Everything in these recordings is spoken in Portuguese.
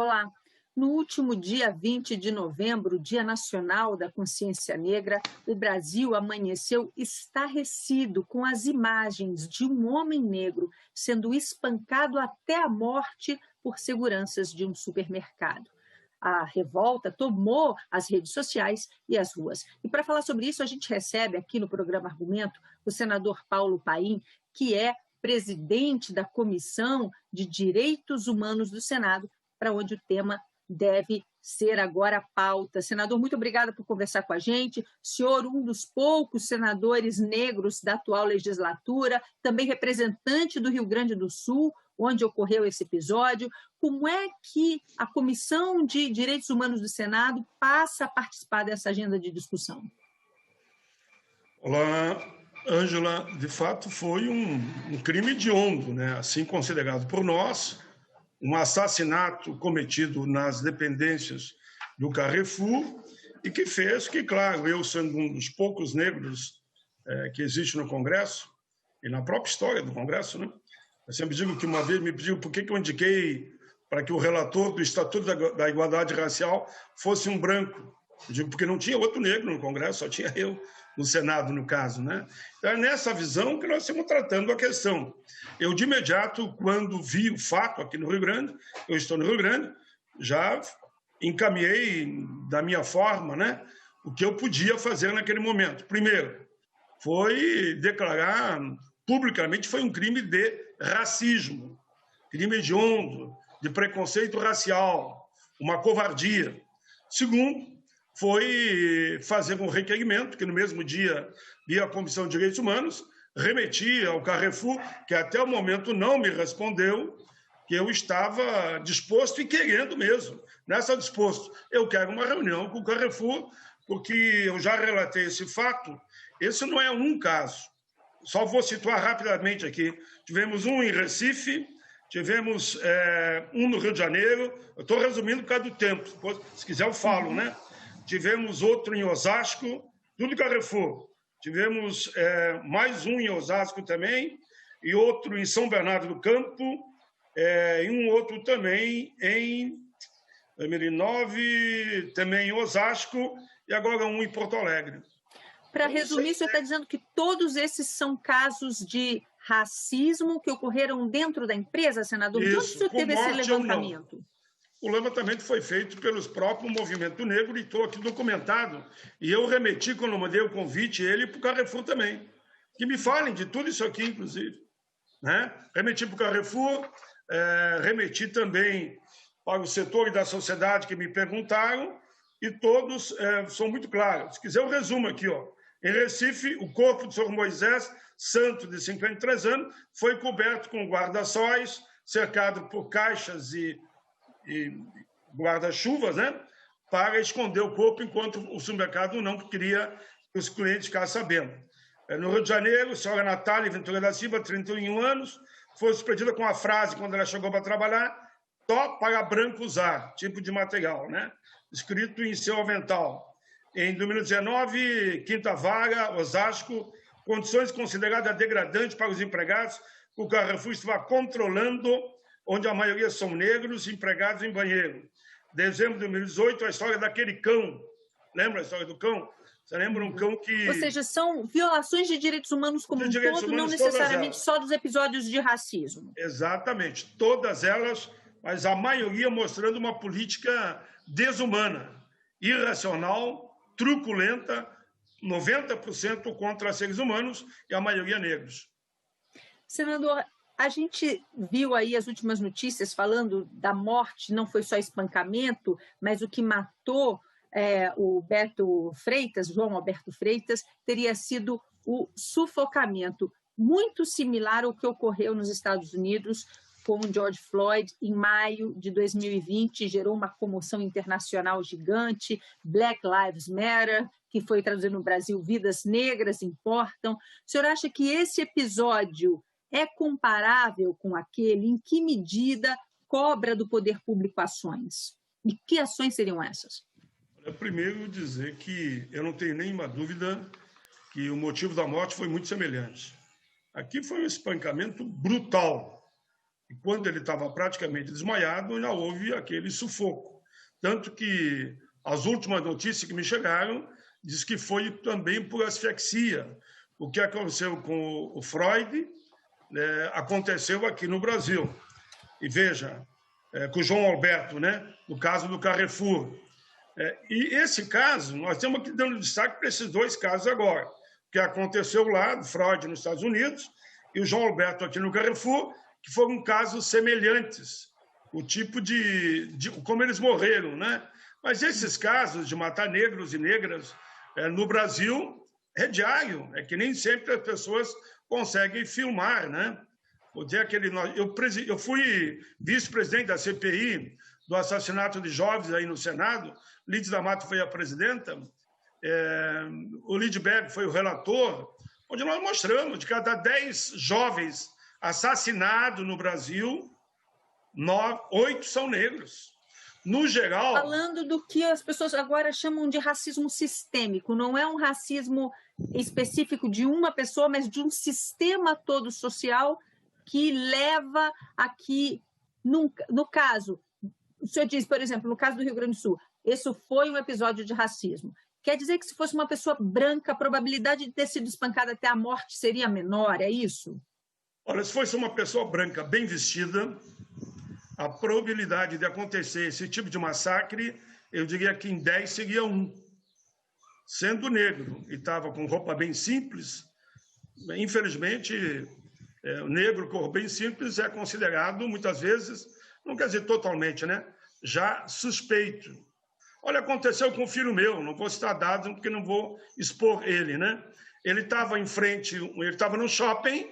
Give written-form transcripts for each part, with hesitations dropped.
Olá. No último dia 20 de novembro, Dia Nacional da Consciência Negra, o Brasil amanheceu estarrecido com as imagens de um homem negro sendo espancado até a morte por seguranças de um supermercado. A revolta tomou as redes sociais e as ruas. E para falar sobre isso, a gente recebe aqui no programa Argumento o senador Paulo Paim, que é presidente da Comissão de Direitos Humanos do Senado, para onde o tema deve ser agora a pauta. Senador, muito obrigada por conversar com a gente. Senhor, um dos poucos senadores negros da atual legislatura, também representante do Rio Grande do Sul, onde ocorreu esse episódio. Como é que a Comissão de Direitos Humanos do Senado passa a participar dessa agenda de discussão? Olá, Ângela. De fato, foi um crime hediondo, né? Assim considerado por nós, um assassinato cometido nas dependências do Carrefour e que fez que, claro, eu sendo um dos poucos negros que existe no Congresso e na própria história do Congresso, né? Eu sempre digo que uma vez me pediu por que eu indiquei para que o relator do Estatuto da Igualdade Racial fosse um branco. Eu digo porque não tinha outro negro no Congresso, só tinha eu no Senado, no caso, né? Então, é nessa visão que nós estamos tratando a questão. Eu, de imediato, quando vi o fato aqui no Rio Grande, eu estou no Rio Grande, já encaminhei da minha forma, né, o que eu podia fazer naquele momento. Primeiro, foi declarar publicamente foi um crime de racismo, crime hediondo, de preconceito racial, uma covardia. Segundo, foi fazer um requerimento, que no mesmo dia, via a Comissão de Direitos Humanos, remeti ao Carrefour, que até o momento não me respondeu, que eu estava disposto e querendo mesmo, nessa disposto. Eu quero uma reunião com o Carrefour, porque eu já relatei esse fato. Esse não é um caso. Só vou situar rapidamente aqui. Tivemos um em Recife, tivemos um no Rio de Janeiro. Eu estou resumindo por causa do tempo. Se quiser eu falo, né? Tivemos outro em Osasco, tudo Carrefour. Tivemos mais um em Osasco também, e outro em São Bernardo do Campo, e um outro também em 2009, também em Osasco, e agora um em Porto Alegre. Para resumir, o senhor está dizendo que todos esses são casos de racismo que ocorreram dentro da empresa, senador? De onde o senhor teve esse levantamento? O levantamento foi feito pelos próprios Movimento Negro e estou aqui documentado. E eu remeti, quando eu mandei o convite, ele para o Carrefour também. Que me falem de tudo isso aqui, inclusive. Né? Remeti para o Carrefour, remeti também para os setores da sociedade que me perguntaram, e todos são muito claros. Se quiser, eu resumo aqui. Ó. Em Recife, o corpo do senhor Moisés, santo de 53 anos, foi coberto com guarda-sóis, cercado por caixas e guarda-chuvas, né, para esconder o corpo, enquanto o supermercado não queria que os clientes ficassem sabendo. No Rio de Janeiro, a senhora Natália Ventura da Silva, 31 anos, foi surpreendida com a frase, quando ela chegou para trabalhar, só para branco usar, tipo de material, né, escrito em seu avental. Em 2019, Quinta Vara, Osasco, condições consideradas degradantes para os empregados, o Carrefour estava controlando, onde a maioria são negros, empregados em banheiro. Dezembro de 2018, a história daquele cão. Lembra a história do cão? Você lembra um cão que... Ou seja, são violações de direitos humanos como um todo, não necessariamente só dos episódios de racismo. Exatamente, todas elas, mas a maioria mostrando uma política desumana, irracional, truculenta, 90% contra seres humanos e a maioria negros. Senador, a gente viu aí as últimas notícias falando da morte, não foi só espancamento, mas o que matou o Beto Freitas, João Alberto Freitas, teria sido o sufocamento, muito similar ao que ocorreu nos Estados Unidos com George Floyd em maio de 2020, gerou uma comoção internacional gigante, Black Lives Matter, que foi traduzido no Brasil, Vidas Negras Importam. O senhor acha que esse episódio é comparável com aquele? Em que medida cobra do poder público ações? E que ações seriam essas? Primeiro, dizer que eu não tenho nenhuma dúvida que o motivo da morte foi muito semelhante. Aqui foi um espancamento brutal. E quando ele estava praticamente desmaiado, ainda houve aquele sufoco. Tanto que as últimas notícias que me chegaram diz que foi também por asfixia. O que aconteceu com o Freud aconteceu aqui no Brasil. E veja, com o João Alberto, né, no caso do Carrefour. E esse caso, nós temos que dar destaque para esses dois casos agora, que aconteceu lá, do Freud nos Estados Unidos, e o João Alberto aqui no Carrefour, que foram casos semelhantes, o tipo de como eles morreram, né? Mas esses casos de matar negros e negras no Brasil é diário, é que nem sempre as pessoas conseguem filmar, né? Eu fui vice-presidente da CPI do assassinato de jovens aí no Senado, Lídia da Mata foi a presidenta, o Lidberg foi o relator, onde nós mostramos de cada 10 jovens assassinados no Brasil, 8 são negros. No geral... Falando do que as pessoas agora chamam de racismo sistêmico, não é um racismo específico de uma pessoa, mas de um sistema todo social que leva a que, no caso, o senhor diz, por exemplo, no caso do Rio Grande do Sul, isso foi um episódio de racismo. Quer dizer que se fosse uma pessoa branca, a probabilidade de ter sido espancada até a morte seria menor, é isso? Olha, se fosse uma pessoa branca bem vestida, a probabilidade de acontecer esse tipo de massacre, eu diria que em 10 seria 1. Sendo negro e estava com roupa bem simples, infelizmente, o negro com roupa bem simples é considerado, muitas vezes, não quer dizer totalmente, né? Já suspeito. Olha, aconteceu com um filho meu, não vou citar dados porque não vou expor ele, né? Ele estava em frente, ele estava no shopping,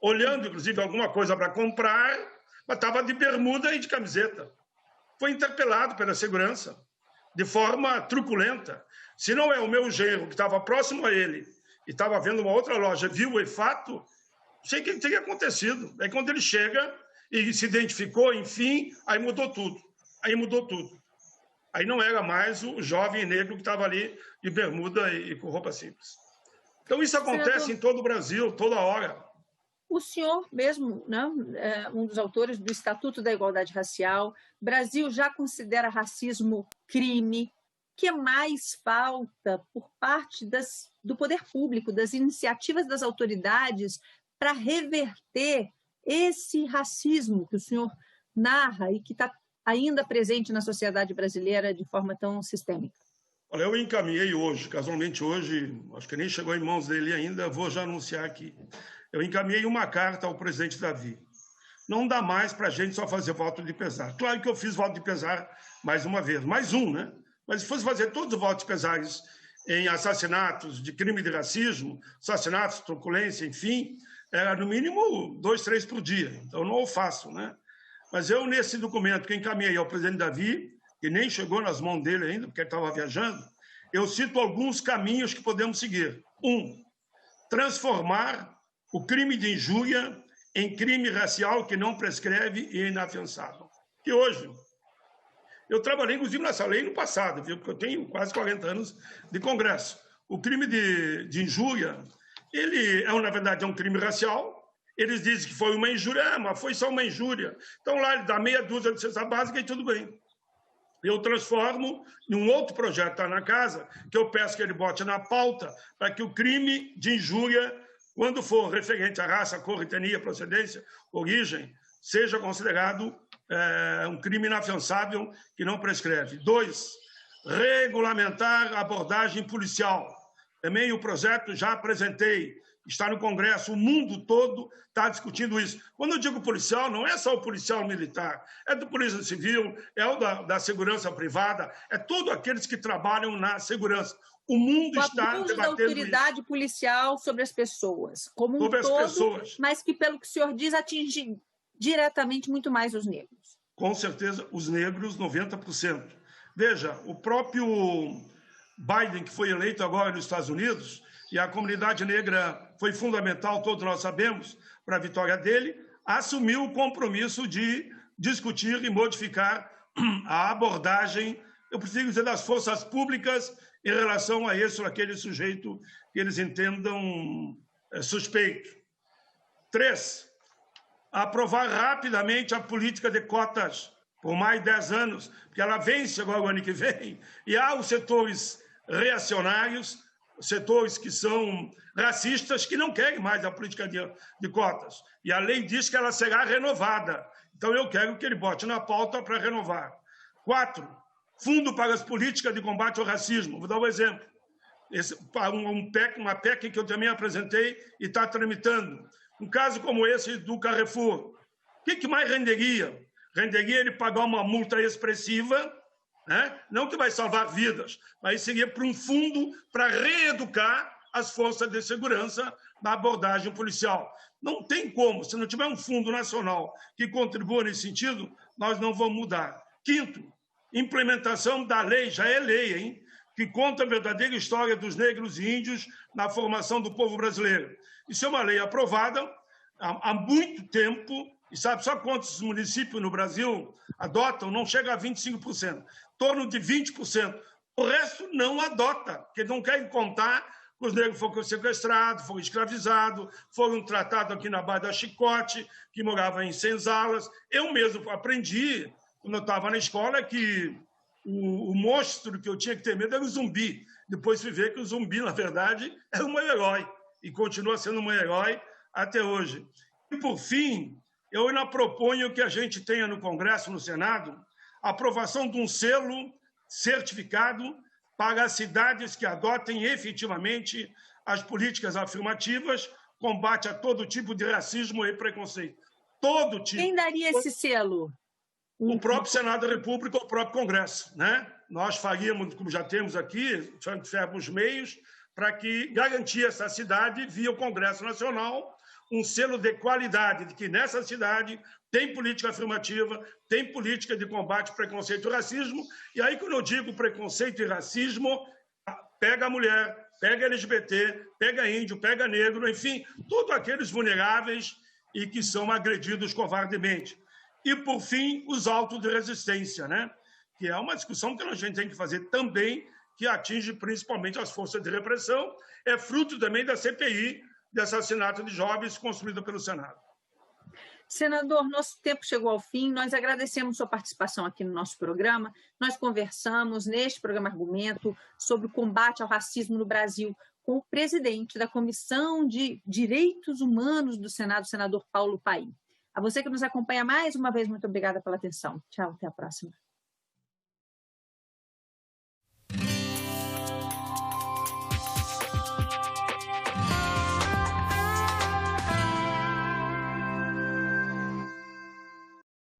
olhando, inclusive, alguma coisa para comprar, mas estava de bermuda e de camiseta. Foi interpelado pela segurança, de forma truculenta. Se não é o meu genro, que estava próximo a ele, e estava vendo uma outra loja, viu o fato, não sei o que teria acontecido. Aí, quando ele chega e se identificou, enfim, aí mudou tudo. Aí não era mais o jovem negro que estava ali de bermuda e com roupa simples. Então, isso acontece em todo o Brasil, toda hora. O senhor mesmo, né, é um dos autores do Estatuto da Igualdade Racial. O Brasil já considera racismo crime. O que mais falta por parte do poder público, das iniciativas das autoridades para reverter esse racismo que o senhor narra e que está ainda presente na sociedade brasileira de forma tão sistêmica? Olha, eu encaminhei hoje, casualmente hoje, acho que nem chegou em mãos dele ainda, vou já anunciar aqui. Eu encaminhei uma carta ao presidente Davi. Não dá mais para a gente só fazer voto de pesar. Claro que eu fiz voto de pesar mais uma vez, mais um, né? Mas se fosse fazer todos os votos de pesares em assassinatos de crime de racismo, assassinatos, truculência, enfim, era no mínimo 2, 3 por dia. Então, não o faço, né? Mas eu, nesse documento que encaminhei ao presidente Davi, que nem chegou nas mãos dele ainda, porque ele estava viajando, eu cito alguns caminhos que podemos seguir. 1. Transformar o crime de injúria em crime racial que não prescreve e é inafiançável. E hoje, eu trabalhei, inclusive, nessa lei no passado, viu? Porque eu tenho quase 40 anos de Congresso. O crime de injúria, ele, na verdade, é um crime racial. Eles dizem que foi uma injúria, mas foi só uma injúria. Então, lá ele dá meia dúzia de cesta básica e tudo bem. Eu transformo em um outro projeto que está na casa, que eu peço que ele bote na pauta, para que o crime de injúria, quando for referente à raça, cor, etnia, procedência, origem, seja considerado um crime inafiançável que não prescreve. 2, regulamentar a abordagem policial. Também o projeto já apresentei, está no Congresso, o mundo todo está discutindo isso. Quando eu digo policial, não é só o policial militar, é do Polícia Civil, é o da segurança privada, é todos aqueles que trabalham na segurança. O mundo está debatendo da autoridade policial sobre as pessoas, como um todo, mas que, pelo que o senhor diz, atinge diretamente muito mais os negros. Com certeza, os negros, 90%. Veja, o próprio Biden, que foi eleito agora nos Estados Unidos, e a comunidade negra foi fundamental, todos nós sabemos, para a vitória dele, assumiu o compromisso de discutir e modificar a abordagem, eu preciso dizer, das forças públicas em relação a esse ou aquele sujeito que eles entendam suspeito. 3, aprovar rapidamente a política de cotas por mais 10 anos, porque ela vence agora o ano que vem, e há os setores reacionários, setores que são racistas, que não querem mais a política de cotas. E a lei diz que ela será renovada. Então, eu quero que ele bote na pauta para renovar. 4, Fundo para as políticas de combate ao racismo. Vou dar um exemplo. Uma PEC que eu também apresentei e está tramitando. Um caso como esse do Carrefour. O que mais renderia? Renderia ele pagar uma multa expressiva, né? Não que vai salvar vidas, mas seria para um fundo para reeducar as forças de segurança na abordagem policial. Não tem como, se não tiver um fundo nacional que contribua nesse sentido, nós não vamos mudar. 5º, implementação da lei, já é lei, hein? Que conta a verdadeira história dos negros e índios na formação do povo brasileiro. Isso é uma lei aprovada há muito tempo, e sabe só quantos municípios no Brasil adotam? Não chega a 25%, em torno de 20%. O resto não adota, porque não querem contar que os negros foram sequestrados, foram escravizados, foram tratados aqui na Baía da Chicote, que moravam em senzalas. Eu mesmo aprendi, quando eu estava na escola, que o monstro que eu tinha que ter medo era o zumbi. Depois fui ver que o zumbi, na verdade, era um herói, e continua sendo um herói até hoje. E, por fim, eu ainda proponho que a gente tenha no Congresso, no Senado, a aprovação de um selo certificado para as cidades que adotem efetivamente as políticas afirmativas, combate a todo tipo de racismo e preconceito. Todo tipo. Quem daria esse selo? O próprio Senado da República ou o próprio Congresso, né? Nós faríamos, como já temos aqui, os meios para que garantir essa cidade via o Congresso Nacional um selo de qualidade, de que nessa cidade tem política afirmativa, tem política de combate ao preconceito e racismo. E aí, quando eu digo preconceito e racismo, pega a mulher, pega LGBT, pega índio, pega negro, enfim, todos aqueles vulneráveis e que são agredidos covardemente. E, por fim, os autos de resistência, né? Que é uma discussão que a gente tem que fazer também, que atinge principalmente as forças de repressão, é fruto também da CPI, de assassinato de jovens construída pelo Senado. Senador, nosso tempo chegou ao fim. Nós agradecemos sua participação aqui no nosso programa. Nós conversamos neste programa Argumento sobre o combate ao racismo no Brasil com o presidente da Comissão de Direitos Humanos do Senado, o senador Paulo Paim. A você que nos acompanha mais uma vez, muito obrigada pela atenção. Tchau, até a próxima.